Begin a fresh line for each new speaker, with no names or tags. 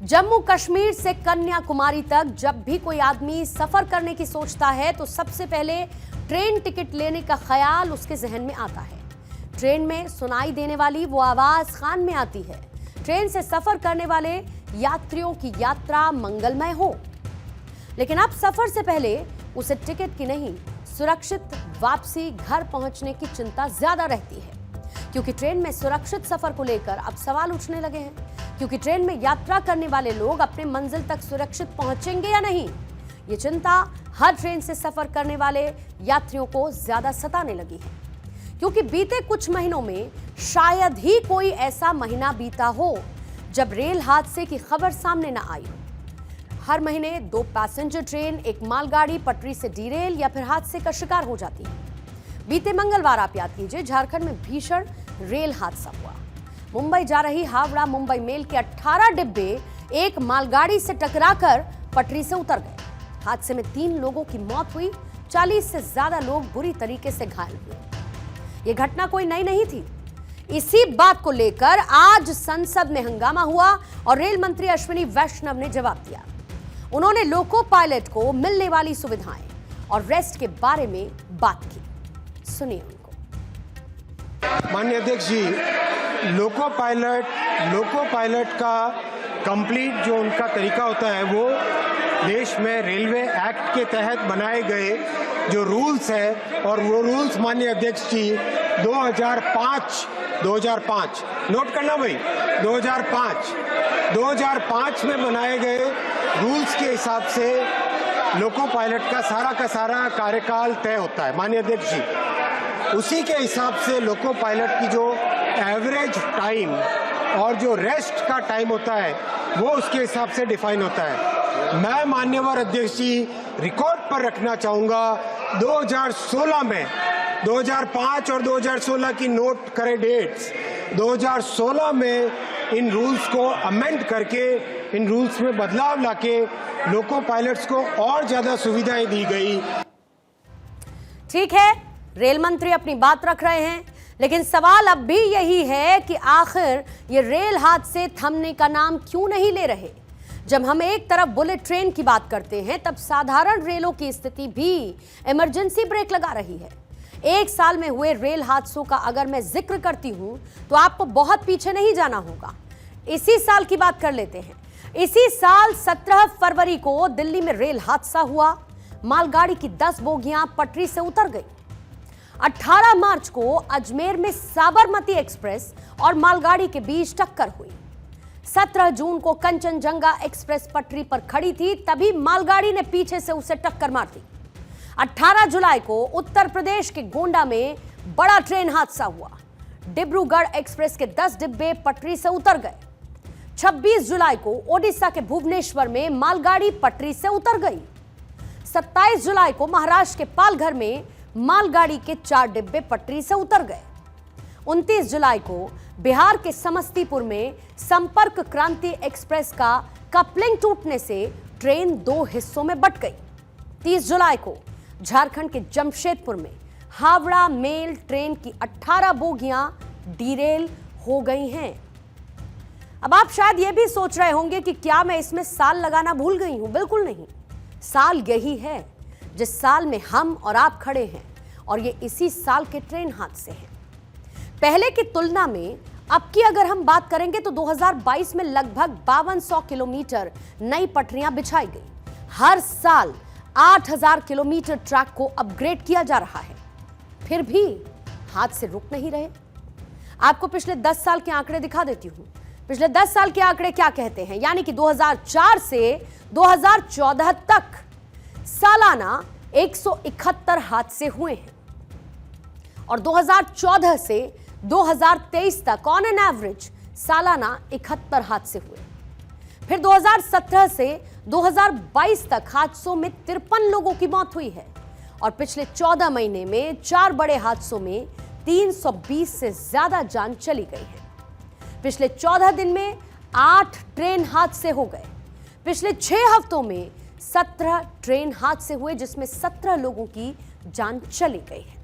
जम्मू कश्मीर से कन्याकुमारी तक जब भी कोई आदमी सफर करने की सोचता है तो सबसे पहले ट्रेन टिकट लेने का ख्याल उसके जहन में आता है। ट्रेन में सुनाई देने वाली वो आवाज कान में आती है। ट्रेन से सफर करने वाले यात्रियों की यात्रा मंगलमय हो, लेकिन अब सफर से पहले उसे टिकट की नहीं, सुरक्षित वापसी घर पहुंचने की चिंता ज्यादा रहती है, क्योंकि ट्रेन में सुरक्षित सफर को लेकर अब सवाल उठने लगे हैं। क्योंकि ट्रेन में यात्रा करने वाले लोग अपने मंजिल तक सुरक्षित पहुंचेंगे या नहीं, ये चिंता हर ट्रेन से सफर करने वाले यात्रियों को ज्यादा सताने लगी है। क्योंकि बीते कुछ महीनों में शायद ही कोई ऐसा महीना बीता हो जब रेल हादसे की खबर सामने न आई हो। हर महीने 2 पैसेंजर ट्रेन, एक मालगाड़ी पटरी से डिरेल या फिर हादसे का शिकार हो जाती है। बीते मंगलवार आप याद कीजिए, झारखंड में भीषण रेल हादसा हुआ। मुंबई जा रही हावड़ा मुंबई मेल के 18 डिब्बे एक मालगाड़ी से टकराकर पटरी से उतर गए। हादसे में 3 लोगों की मौत हुई, 40 से ज्यादा लोग बुरी तरीके से घायल हुए। यह घटना कोई नई नहीं थी। इसी बात को लेकर आज संसद में हंगामा हुआ और रेल मंत्री अश्विनी वैष्णव ने जवाब दिया। उन्होंने लोको पायलट को मिलने वाली सुविधाएं और रेस्ट के बारे में बात की। सुनिए उनको।
माननीय अध्यक्ष जी, लोको पायलट का कंप्लीट जो उनका तरीका होता है वो देश में रेलवे एक्ट के तहत बनाए गए जो रूल्स है, और वो रूल्स माननीय अध्यक्ष जी 2005 नोट करना भाई, 2005 में बनाए गए रूल्स के हिसाब से लोको पायलट का सारा कार्यकाल तय होता है माननीय अध्यक्ष जी। उसी के हिसाब से लोको पायलट की जो एवरेज टाइम और जो रेस्ट का टाइम होता है वो उसके हिसाब से डिफाइन होता है। मैं माननीय अध्यक्ष जी रिकॉर्ड पर रखना चाहूंगा, 2016 में 2005 और 2016 की नोट करें डेट्स, 2016 में इन रूल्स को अमेंड करके, इन रूल्स में बदलाव लाके लोको पायलट्स को और ज्यादा सुविधाएं दी गई।
ठीक है, रेल मंत्री अपनी बात रख रहे हैं, लेकिन सवाल अब भी यही है कि आखिर ये रेल हादसे थमने का नाम क्यों नहीं ले रहे। जब हम एक तरफ बुलेट ट्रेन की बात करते हैं, तब साधारण रेलों की स्थिति भी इमरजेंसी ब्रेक लगा रही है। एक साल में हुए रेल हादसों का अगर मैं जिक्र करती हूं तो आपको बहुत पीछे नहीं जाना होगा। इसी साल की बात कर लेते हैं। इसी साल 17 फरवरी को दिल्ली में रेल हादसा हुआ। मालगाड़ी की 10 बोगियां पटरी से उतर गई। 18 मार्च को अजमेर में साबरमती एक्सप्रेस और मालगाड़ी के बीच टक्कर हुई। 17 जून को कंचनजंगा एक्सप्रेस पटरी पर खड़ी थी, तभी मालगाड़ी ने पीछे से उसे टक्कर मार दी। 18 जुलाई को उत्तर प्रदेश के गोंडा में बड़ा ट्रेन हादसा हुआ। डिब्रूगढ़ एक्सप्रेस के 10 डिब्बे पटरी से उतर गए। 26 जुलाई को ओडिशा के भुवनेश्वर में मालगाड़ी पटरी से उतर गई। 27 जुलाई को महाराष्ट्र के पालघर में मालगाड़ी के 4 डिब्बे पटरी से उतर गए। 29 जुलाई को बिहार के समस्तीपुर में संपर्क क्रांति एक्सप्रेस का कपलिंग टूटने से ट्रेन 2 हिस्सों में बंट गई। 30 जुलाई को झारखंड के जमशेदपुर में हावड़ा मेल ट्रेन की 18 बोगियां डिरेल हो गई हैं। अब आप शायद यह भी सोच रहे होंगे कि क्या मैं इसमें साल लगाना भूल गई हूं। बिल्कुल नहीं, साल यही है जिस साल में हम और आप खड़े हैं, और ये इसी साल के ट्रेन हादसे हैं। पहले की तुलना में अब की अगर हम बात करेंगे तो 2022 में लगभग 5200 किलोमीटर नई पटरियां बिछाई गई। हर साल 8000 किलोमीटर ट्रैक को अपग्रेड किया जा रहा है, फिर भी हादसे रुक नहीं रहे। आपको पिछले 10 साल के आंकड़े दिखा देती हूं। पिछले 10 साल के आंकड़े क्या कहते हैं, यानी कि 2004 से 2014 तक सालाना 171 हादसे हुए हैं, और 2014 से 2023 तक ऑन एन एवरेज सालाना 71 हादसे हुए। फिर 2017 से 2022 तक हादसों में 53 लोगों की मौत हुई है, और पिछले 14 महीने में 4 बड़े हादसों में 320 से ज्यादा जान चली गई है। पिछले 14 दिन में 8 ट्रेन हादसे हो गए। पिछले 6 हफ्तों में 17 ट्रेन हादसे हुए, जिसमें 17 लोगों की जान चली गई है।